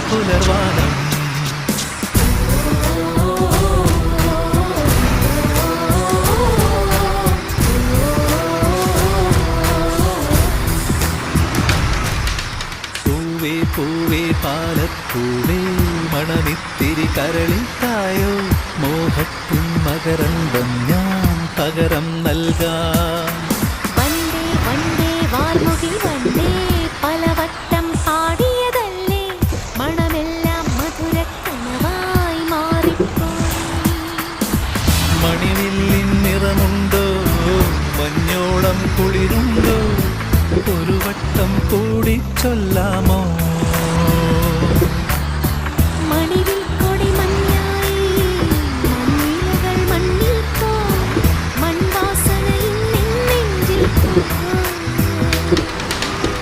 പുലർവാനം. പൂവേ പൂവേ പാലപ്പൂവേ മണമിത്തിരി കരളിത്തായോ, മോഹത്തിൻ മകരന്തം ഞാൻ പകരം നൽകാം. വണ്ടേ വണ്ടേ വാൽമുകിൽ വണ്ടേ പലവട്ടം പാടിയതല്ലേ, മണമെല്ലാം മധുരക്കനവായി മാറിപ്പോയി. മണിവില്ലിൻ നിറമുണ്ടോ, മഞ്ഞോളം കുളിരുണ്ടോ, ഒരു വട്ടം കൂടി ചൊല്ലാമോ? മണി